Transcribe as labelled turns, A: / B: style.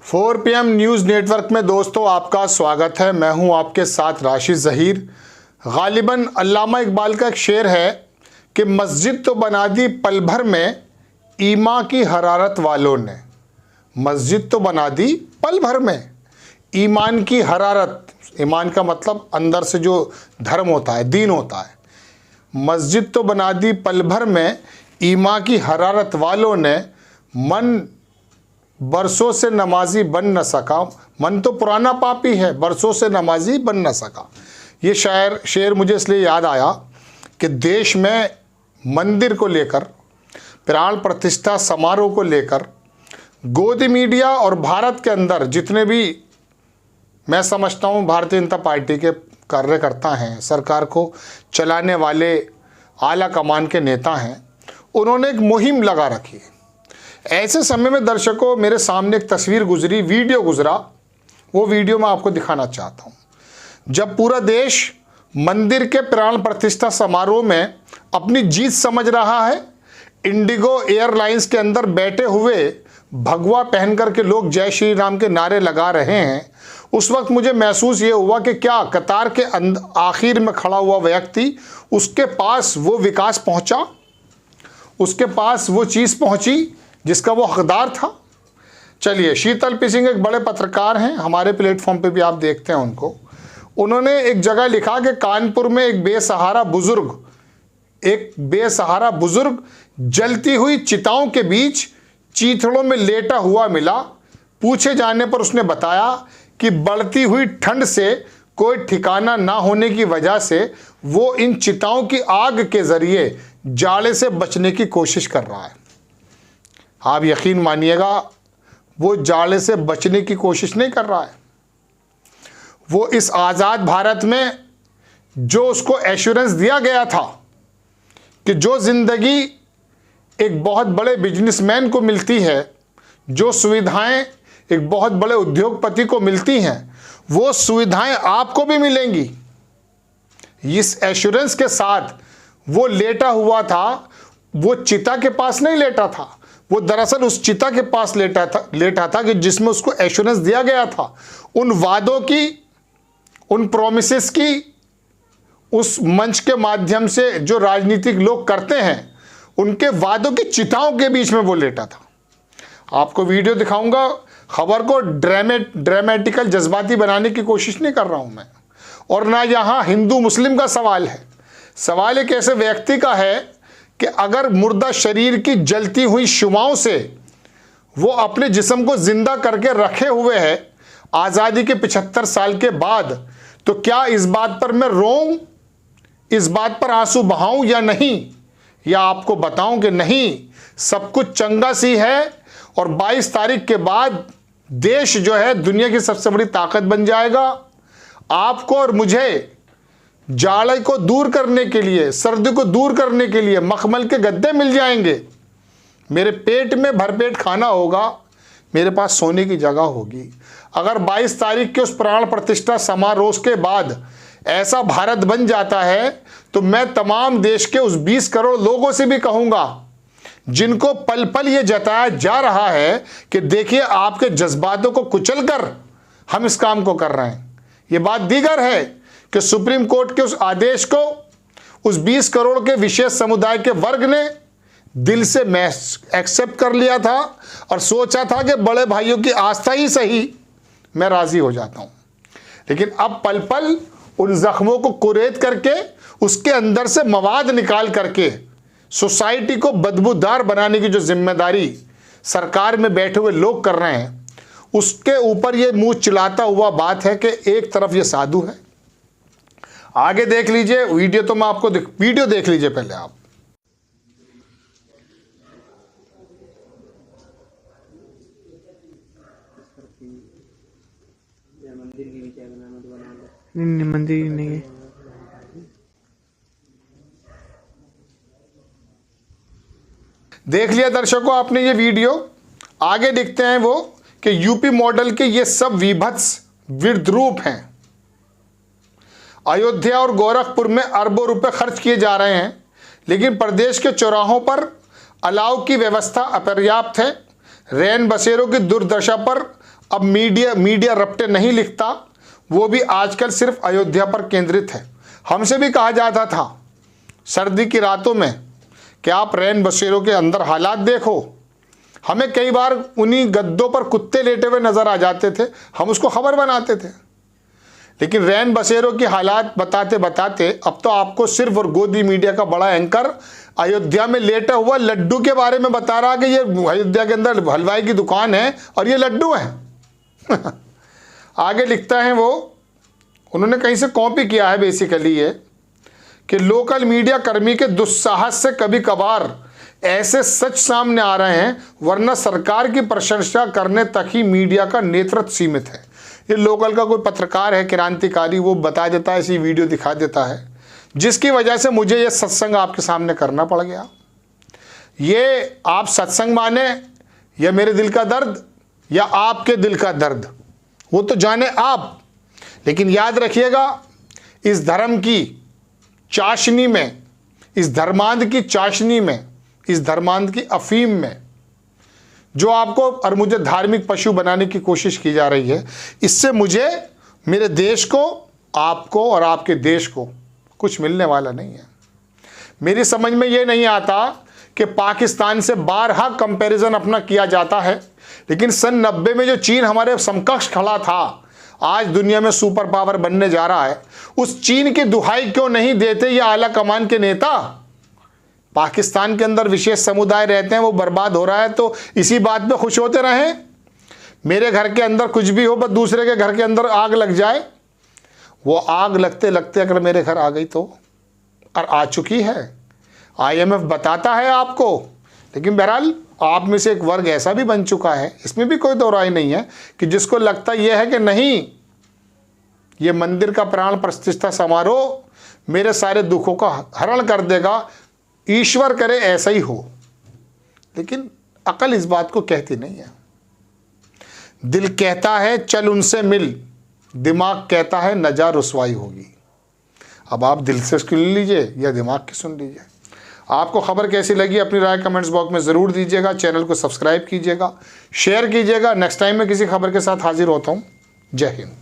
A: 4 PM news network में दोस्तों आपका स्वागत है। मैं हूं आपके साथ राशिद ज़हीर। गालिबन अल्लामा इकबाल का एक शेर है कि मस्जिद तो बना दी पल भर में ईमान की हरारत वालों ने। मस्जिद तो बना दी पल भर में ईमान की हरारत, ईमान का मतलब अंदर से जो धर्म होता है, दीन होता है। मस्जिद तो बना दी पल भर में ईमान की हरारत वालों ने, मन बरसों से नमाजी बन न सका। मन तो पुराना पापी है, बरसों से नमाजी बन न सका। ये शेर मुझे इसलिए याद आया कि देश में मंदिर को लेकर, प्राण प्रतिष्ठा समारोह को लेकर गोदी मीडिया और भारत के अंदर जितने भी मैं समझता हूँ भारतीय जनता पार्टी के कार्यकर्ता हैं, सरकार को चलाने वाले आला कमान के नेता हैं, उन्होंने एक मुहिम लगा रखी है। ऐसे समय में दर्शकों मेरे सामने एक तस्वीर गुजरी, वीडियो गुजरा, वो वीडियो मैं आपको दिखाना चाहता हूँ। जब पूरा देश मंदिर के प्राण प्रतिष्ठा समारोह में अपनी जीत समझ रहा है, इंडिगो एयरलाइंस के अंदर बैठे हुए भगवा पहन करके लोग जय श्री राम के नारे लगा रहे हैं, उस वक्त मुझे महसूस ये हुआ कि क्या कतार के आखिर में खड़ा हुआ व्यक्ति, उसके पास वो विकास पहुंचा, उसके पास वो चीज़ पहुंची जिसका वो हकदार था। चलिए, शीतल पी सिंह एक बड़े पत्रकार हैं, हमारे प्लेटफॉर्म पे भी आप देखते हैं उनको। उन्होंने एक जगह लिखा कि कानपुर में एक बेसहारा बुजुर्ग जलती हुई चिताओं के बीच चीथड़ों में लेटा हुआ मिला। पूछे जाने पर उसने बताया कि बढ़ती हुई ठंड से कोई ठिकाना ना होने की वजह से वो इन चिताओं की आग के जरिए जाड़े से बचने की कोशिश कर रहा है। आप यकीन मानिएगा, वो जाड़े से बचने की कोशिश नहीं कर रहा है, वो इस आज़ाद भारत में जो उसको एश्योरेंस दिया गया था कि जो ज़िंदगी एक बहुत बड़े बिजनेसमैन को मिलती है, जो सुविधाएं एक बहुत बड़े उद्योगपति को मिलती हैं, वो सुविधाएं आपको भी मिलेंगी। इस एश्योरेंस के साथ वो लेटा हुआ था। वो चिता के पास नहीं लेटा था, वो दरअसल उस चिता के पास लेटा था कि जिसमें उसको एश्योरेंस दिया गया था, उन वादों की, उन प्रोमिसेस की, उस मंच के माध्यम से जो राजनीतिक लोग करते हैं, उनके वादों की चिताओं के बीच में वो लेटा था। आपको वीडियो दिखाऊंगा। खबर को ड्रामेटिकल जज्बाती बनाने की कोशिश नहीं कर रहा हूं मैं, और ना यहाँ हिंदू मुस्लिम का सवाल है। सवाल एक ऐसे व्यक्ति का है कि अगर मुर्दा शरीर की जलती हुई शुमाओं से वो अपने जिस्म को जिंदा करके रखे हुए है आज़ादी के 75 साल के बाद, तो क्या इस बात पर मैं रोऊं, इस बात पर आंसू बहाऊं या नहीं? या आपको बताऊं कि नहीं, सब कुछ चंगा सी है और 22 तारीख के बाद देश जो है दुनिया की सबसे बड़ी ताकत बन जाएगा। आपको और मुझे जाड़े को दूर करने के लिए, सर्दी को दूर करने के लिए मखमल के गद्दे मिल जाएंगे। मेरे पेट में भरपेट खाना होगा, मेरे पास सोने की जगह होगी। अगर 22 तारीख के उस प्राण प्रतिष्ठा समारोह के बाद ऐसा भारत बन जाता है, तो मैं तमाम देश के उस 20 करोड़ लोगों से भी कहूँगा जिनको पल पल ये जताया जा रहा है कि देखिए आपके जज्बातों को कुचल कर हम इस काम को कर रहे हैं। ये बात दीगर है कि सुप्रीम कोर्ट के उस आदेश को उस 20 करोड़ के विशेष समुदाय के वर्ग ने दिल से एक्सेप्ट कर लिया था और सोचा था कि बड़े भाइयों की आस्था ही सही, मैं राजी हो जाता हूं। लेकिन अब पल पल उन जख्मों को कुरेद करके उसके अंदर से मवाद निकाल करके सोसाइटी को बदबूदार बनाने की जो जिम्मेदारी सरकार में बैठे हुए लोग कर रहे हैं, उसके ऊपर ये मुंह चिल्लाता हुआ बात है कि एक तरफ ये साधु है। आगे देख लीजिए वीडियो, तो मैं आपको वीडियो देख लीजिए पहले आप।
B: मंदिर नहीं है।
A: देख लिया दर्शकों आपने ये वीडियो। आगे देखते हैं वो कि यूपी मॉडल के ये सब विभत्स विद्रूप हैं। अयोध्या और गोरखपुर में अरबों रुपए खर्च किए जा रहे हैं, लेकिन प्रदेश के चौराहों पर अलाव की व्यवस्था अपर्याप्त है। रैन बसेरों की दुर्दशा पर अब मीडिया रपटे नहीं लिखता, वो भी आजकल सिर्फ अयोध्या पर केंद्रित है। हमसे भी कहा जाता था सर्दी की रातों में कि आप रैन बसेरों के अंदर हालात देखो। हमें कई बार उन्हीं गद्दों पर कुत्ते लेटे हुए नजर आ जाते थे, हम उसको खबर बनाते थे। लेकिन रैन बसेरों की हालात बताते बताते अब तो आपको सिर्फ और गोदी मीडिया का बड़ा एंकर अयोध्या में लेटा हुआ लड्डू के बारे में बता रहा कि ये अयोध्या के अंदर हलवाई की दुकान है और ये लड्डू है। आगे लिखता है वो, उन्होंने कहीं से कॉपी किया है बेसिकली ये, कि लोकल मीडिया कर्मी के दुस्साहस से कभी कभार ऐसे सच सामने आ रहे हैं, वरना सरकार की प्रशंसा करने तक ही मीडिया का नेतृत्व सीमित है। ये लोकल का कोई पत्रकार है, क्रांतिकारी, वो बता देता है, ऐसी वीडियो दिखा देता है, जिसकी वजह से मुझे ये सत्संग आपके सामने करना पड़ गया। ये आप सत्संग माने या मेरे दिल का दर्द या आपके दिल का दर्द, वो तो जाने आप। लेकिन याद रखिएगा, इस धर्म की चाशनी में, इस धर्मांध की चाशनी में, इस धर्मांध की अफीम में जो आपको और मुझे धार्मिक पशु बनाने की कोशिश की जा रही है, इससे मुझे, मेरे देश को, आपको और आपके देश को कुछ मिलने वाला नहीं है। मेरी समझ में ये नहीं आता कि पाकिस्तान से बारहा कंपैरिजन अपना किया जाता है, लेकिन सन 90 में जो चीन हमारे समकक्ष खड़ा था, आज दुनिया में सुपर पावर बनने जा रहा है, उस चीन की दुहाई क्यों नहीं देते ये आला कमान के नेता? पाकिस्तान के अंदर विशेष समुदाय रहते हैं, वो बर्बाद हो रहा है, तो इसी बात पे खुश होते रहें। मेरे घर के अंदर कुछ भी हो, बस दूसरे के घर के अंदर आग लग जाए, वो आग लगते लगते अगर मेरे घर आ गई तो, और आ चुकी है, IMF बताता है आपको। लेकिन बहरहाल आप में से एक वर्ग ऐसा भी बन चुका है, इसमें भी कोई दो राय नहीं है, कि जिसको लगता यह है कि नहीं, ये मंदिर का प्राण प्रतिष्ठा समारोह मेरे सारे दुखों का हरण कर देगा, ईश्वर करे ऐसा ही हो। लेकिन अकल इस बात को कहती नहीं है। दिल कहता है चल उनसे मिल, दिमाग कहता है न जा रुसवाई होगी। अब आप दिल से सुन लीजिए या दिमाग की सुन लीजिए। आपको खबर कैसी लगी अपनी राय कमेंट्स बॉक्स में ज़रूर दीजिएगा। चैनल को सब्सक्राइब कीजिएगा, शेयर कीजिएगा। नेक्स्ट टाइम मैं किसी खबर के साथ हाजिर होता हूँ। जय हिंद।